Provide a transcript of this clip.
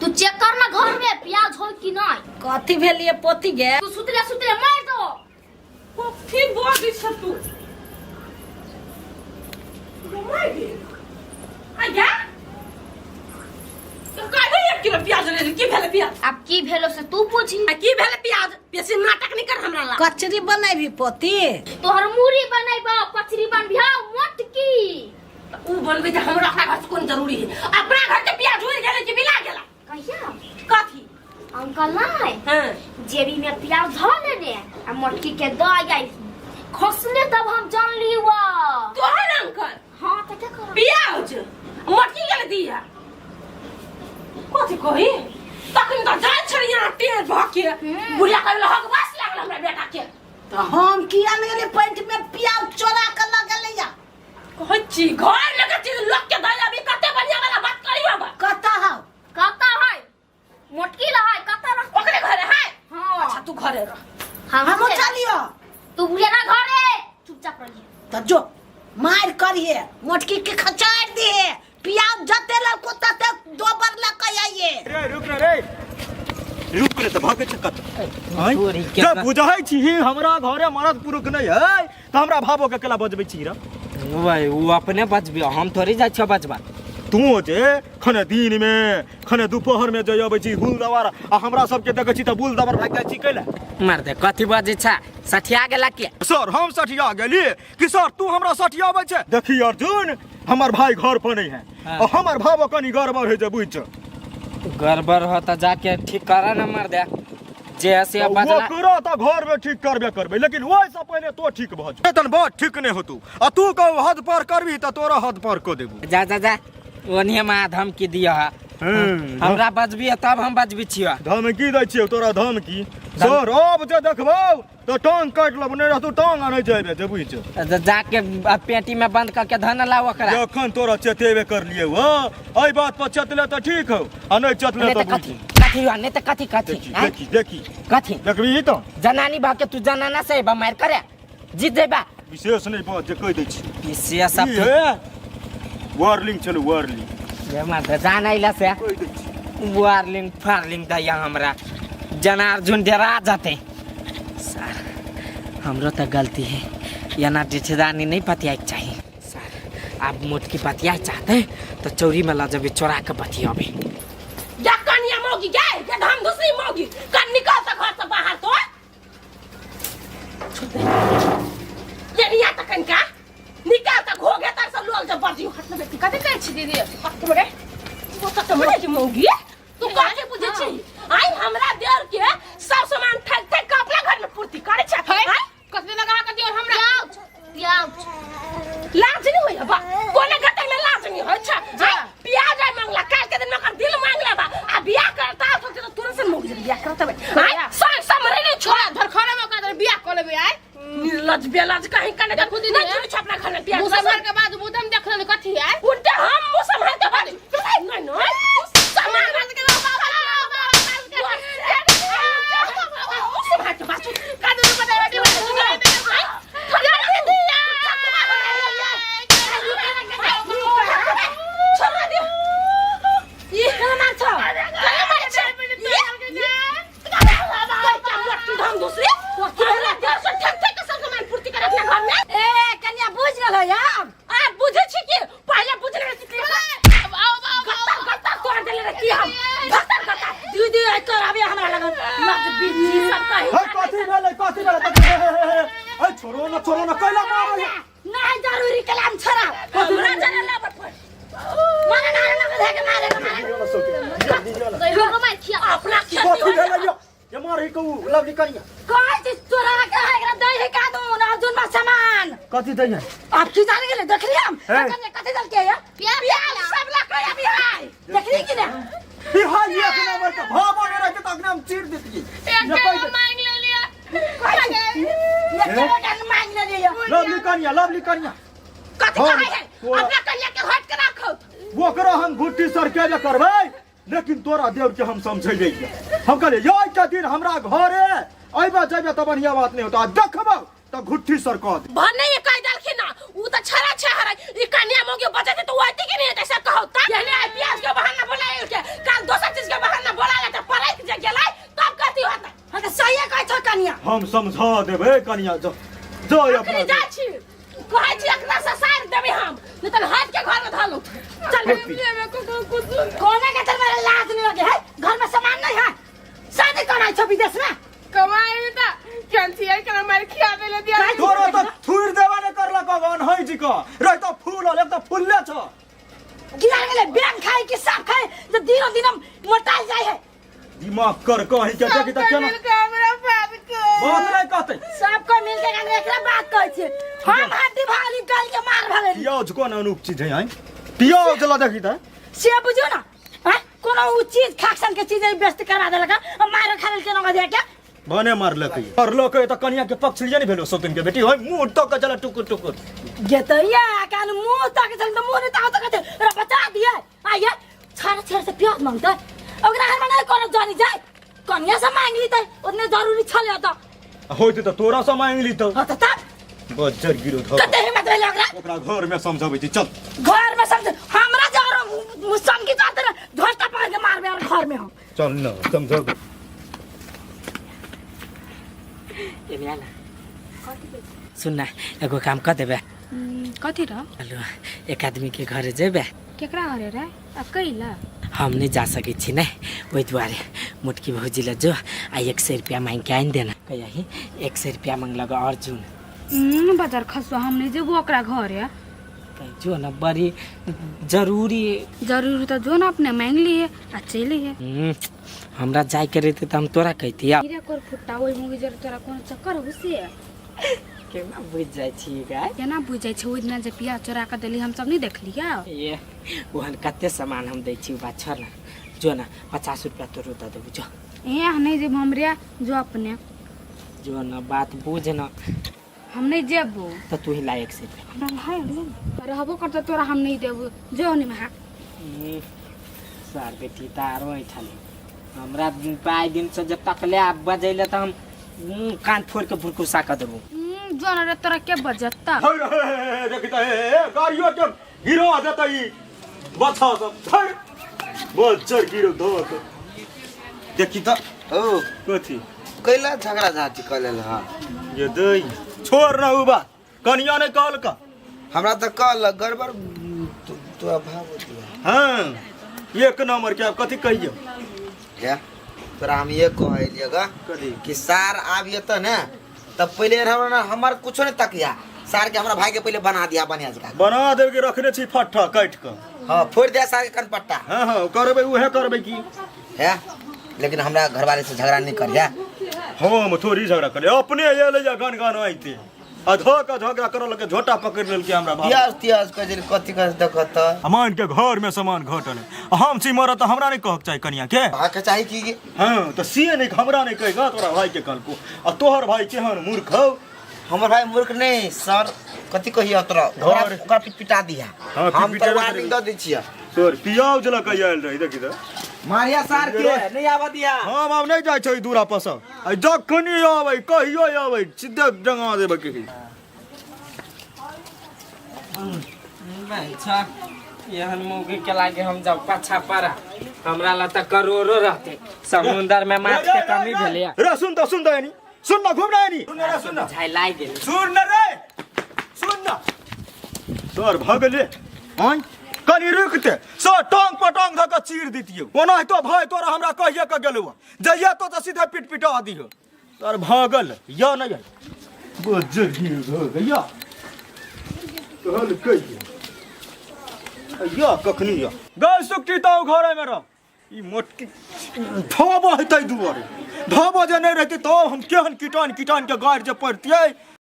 तू चेक कर ना घर में प्याज हो कि नहीं। कथी भेलिए पोती गे? तू सुतले सुतले मार दो। पोती बोल छ तू। मार दे। आजा। तो काहे 1 किलो प्याज ले की भेले प्याज? अब की भेलो से तू पूछी। की भेले प्याज? बेसी नाटक नहीं कर हमरा ला। कचरी बनाबी पोती। तोहर मुरी बनाइबा कचरी बनबिया मोटकी। उ बनबे त हमरा घर से कोन जरूरी है? अपना घर के प्याज उड़ गेले कि मिला गेला? कहिया? कथी? अंकल नहीं। हां। जेबी में प्याज धो लेने आ मोटकी के दो आई। खसने तब हम जान लीवा। तोहर अंकल? हां त क्या कर? प्याज मोटकी गेले दिया। कथी कही? तखन त जाय छड़िया टेर भके। बुढ़िया कहले हक बस लागल हमरा बेटा के। त हम किया न गेले पैंट में प्याज चोरा के लगले या? कहची घर लगे चीज लोग के दया भी कते बढ़िया वाला बात करियो बा। कता है? कता है? मोटकी ला है कता रह ओकरे घरे है? हां। अच्छा तू घरे रह। हम चलियो। तू बुझे ना घरे चुपचाप रहिए। त जो मार करिए मोटकी के खचाड़ दे। प्याज जते ला को तते दोबर ला के आइए। रे रुक रे रुक रे त भागे छ कत हाय जब बुझाई छी हमरा घरे मरद पुरुष नहीं है त हमरा भाबो के केला बजबै छी रे भाई वो अपने बचबे हम थोड़ी जाय छ बचबा। तू जे खने दिन में खने दोपहर में जय अबै छी हुल दवार आ हमरा सब के देखै छी त बुल दवार भाग जाय छी कैला मार दे कथी बजे छ सठिया गेला के? सर हम सठिया गेली कि सर तू हमरा सठिया आबै छ? देखी अर्जुन हमर भाई घर पर नहीं है और हमर भाबो कनी गड़बड़ है जे बुझ गड़बड़ हो त जाके ठीक करा ना मार दे जैसे बदला वो करो त घर में ठीक करबे करबे लेकिन ओइ से पहले तो ठीक भ जा तन बात ठीक नहीं होतू आ तू कहो हद पार करबी त तोरा हद पार को देबू जा जा जा ओनिए में धमकी दियो है हमरा बजबी तब हम बजबी छियो। धमकी दै छियो तोरा धमकी सर अब जे देखबौ त टांग काट लब नहीं रहतू टांग आनै जेबे जे बुझ जाके पेटी में बंद करके धन लाओ ओकरा। जखन तोरा चेतेबे कर लिए हो एई बात पर चतले त ठीक हो आ नहीं चतले त कथी कथी ने त कथी कथी देखी देखी कथी देखबी त जनानी बा के तू जनाना से बा मार करे जीत जेबा। विशेष नहीं बात जे कह दै छी विशेष सब वार्निंग चलो वार्निंग ये मार दे जानैला से कह दै छी वार्निंग फार्निंग दैया हमरा जनार्जुन डरा जाते सर हमरो त गलती है याना रिश्तेदारी नहीं पतिया चाहिए सर आप मोटकी पतिया चाहते तो चोरी में ला जब चोरा के बतियाबे जा कनिया मौगी गए के हम दूसरी मौगी कन निकल से घर से बाहर तो ये निया तकन का निकाल तक हो गया तर सब लोग जब बजी हाथ में बेटी कते कहै छी दीदी हाथ में वो त तमरे की मौगी तू काहे बुझे छी आई हमरा देर के सब सामान ठक ठक के अपना घर में पूर्ति करे छ हाय कते लगा के दियो हमरा प्याज लाज नहीं होय बा कोने गते में लाज नहीं होय छ प्याज आई मांगला काल के दिन में कर दिल मांगला बा आ बियाह करता तो तुरंत से मौगी बियाह करता बे हाय सब समरे नहीं छोड़ा धर खरे में का बियाह कर लेबे आई निर्लज बेलज कहीं कने का खुद नहीं छोड़ अपना घर में प्याज मुसलमान के बाद मुदम देख ले कथी है उल्टा हम मुसलमान के बाद नहीं नहीं सामान के छोरो न कैला मारो नहीं जरूरी कलाम छरा हमरा जाने ला पर मारे ना के मारे रोग में खिया अपना कथी भेलै ये मारै कहू लवली करिया कोई चीज चोरा के है एकरा दई है का दूं अर्जुन बा सामान कथी दै है आप की जाने गेले देख लिया हम कथी दल के है प्याज सब ला के अभी है देख ली कि ना बिहार ये के नंबर के भाबो ने रखे तक नाम चीर देती एक मांग ले लिया ये के मांग ले लिया लवली करिया कथी है अपना कलिया के हट के रखो वो करो हम घुट्टी सर के जे करबै लेकिन तोरा देव के हम समझै हम कहले यही के दिन हमरा घरे अइबा जइबे त बढ़िया बात नहीं होता देखबो त घुट्टी सर कह दे भन्ने ये कह दलखिन ना उ त छरा छहरा ई कन्या मोगे बचते तो वाती के नहीं ऐसा कहो त पहले प्याज के बहाना बोलाए के काल दोसर चीज के बहाना हम समझा देबे कनिया जो जो अपना अखनी जाइ छी कहै छी एकरा से सार देबे हम नहीं तो हट के घर में धालो चल कोने के चल मेरे लाज नहीं लगे है घर में सामान नहीं है शादी कराई छ विदेश में कमाए में ता कैंसिल कर हमारे खिया देले दिया तोरा तो थुर देवा ने करला कवन है जी का रे तो फूल ले तो फूलले छ गिरा गेले ब्यान खाए कि सब खाए जो दिनो दिन मोटाई जाए है दिमाग कर कहि के देखि त केना कैमरा फाड़ के बात नहीं कहते सबको मिल के गाने एकरा बात कहै छी हम हाथी भाली काल के मार भागे पियाज कोन अनुप चीज है पियाज ला देखि त से बुझो ना हैं कोनो उ चीज खाक्सन के चीज व्यस्त करा देलका हम मार खा लेल के न दे के बने मारलकै मारलकै त कनिया के पक्ष लिया नहीं भेलो सौतन के बेटी होय मुंह तक चला टुकुर टुकुर गेतैया कान मुंह तक चल त मुंह नहीं तक रे बता दिए आइए छाड़ छाड़ से प्याज मांगता ओकरा घर में नहीं कोनो जानी जाए कन्या से मांग ली त उतने जरूरी छले त होइत त तोरा से मांग ली त ह त तब बज्जर गिरो ध कते हिम्मत भेल ओकरा घर में समझाबै छी चल घर में समझ हमरा जरो मुसन की जात रे झोटा पकड़ के मारबे और घर में हम चल न समझा सुन ना एगो काम कर देबे कथि र हेलो एक आदमी के घर जेबे केकरा घरे रे अब कइला हम नहीं जा सके छी ना वही दुआरे मोटकी भौजी ला जो आ 100 रुपया मांग के आइन देना कही 100 रुपया मांगलक अर्जुन बाजार खसवा हम नहीं जेबो ओकरा घरे जो ना बड़ी जरूरी जरूर तो जो ना अपने मांग लिए आ चले है हमरा जाय के रहते त हम तोरा कहती या हीरा कोर फुट्टा ओइ मुगी जर तोरा कोन चक्कर हुसे केना बुझ जाय छी गाय केना बुझै छै ओइ दिन जे पिया चोरा के देली हम सब नहीं देखलिया ये ओहन कते सामान हम दै छी बा छला जो ना 50 रुपया तोरो द देबो जो ए नहीं जेब हमरे जो अपने जो ना बात बुझ ना हम नहीं जेबो त तू ही लायक से हमरा हाय रहबो करत तोरा हम नहीं देबो जो नहीं में सार बेटी तारो ऐठले हमरा पाई दिन से जब तक ले आप बजैले त हम कान फोड़ के भुरकुसा कर देबो जो ना रे तोरा के बजता देखि त गाड़ियो के गिरो देतई बच्चा सब धर बज्जर गिरो ध देखि त ओ कथि कैला झगड़ा झाटी कलेल हां ये दई छोड़ ना उ बात कनिया ने कहल का हमरा त कल गड़बड़ तो अभाव होती हां एक नंबर के कथि कहियो क्या तोरा हम ये कहलिएगा कथि कि सार आबिए त ना तब पहले हमरा हमर कुछो नहीं तकिया सार के हमरा भाई के पहले बना दिया बढ़िया जगह बना देब के रखने छी फट्टा काट के हां फोड़ दिया सार के कनपट्टा हां हां करबे उहे करबे की है लेकिन हमरा घरवाले से झगड़ा नहीं करिया हम थोड़ी झगड़ा करे अपने ये ले जा गन गन आइते अधो का झगड़ा करल के झोटा पकड़ लेल के हमरा पियाज तियाज कजल कथि कर देखत अमान के घर में सामान घटल हम छी मरत त हमरा नहीं कहक चाहि कनिया के भाग के चाही की हां तो सी नहीं हमरा नहीं कहेगा तोरा भाई के कल को आ तोहर भाई केहन मूर्ख हौ हमर भाई मूर्ख नहीं सर कथि कहियो तोरा घर- ओकरा पिटा दिया हाँ, हम पिटा तो दे वार्निंग द दै छियै तोर पियाव जला कहिया आयल रही देखि त मारिया सार के नहीं आवा दिया हम अब नहीं जाय छै दूरा पस आ जखनी आबै कहियो आबै सीधे डंगा देबे के भाई छ यहन मुगी के लागे हम जब पाछा पड़ा हमरा ला त करोड़ो रहते समुंदर में माछ के कमी भेले रे सुन त यानी सुन ना घूम ना यानी सुन ना झाई लाई गेल सुन ना रे सुन ना तोर भगले हां कनी रुकते सो टोंग पटोंग धक चीर दितियो ओना तो भाई तोरा हमरा कहिए के गेलौ जइया तो सीधे पिट पिटा दियो तोर भागल या नहीं बज्जर गिर गया कहल कहिए या कखनी या गल सुक्ति तो घर में रह ई मोटकी धोबो हेतै दुआरे धोबो जे नहीं रहते तो हम केहन कीटान के गाड़ जे पड़तियै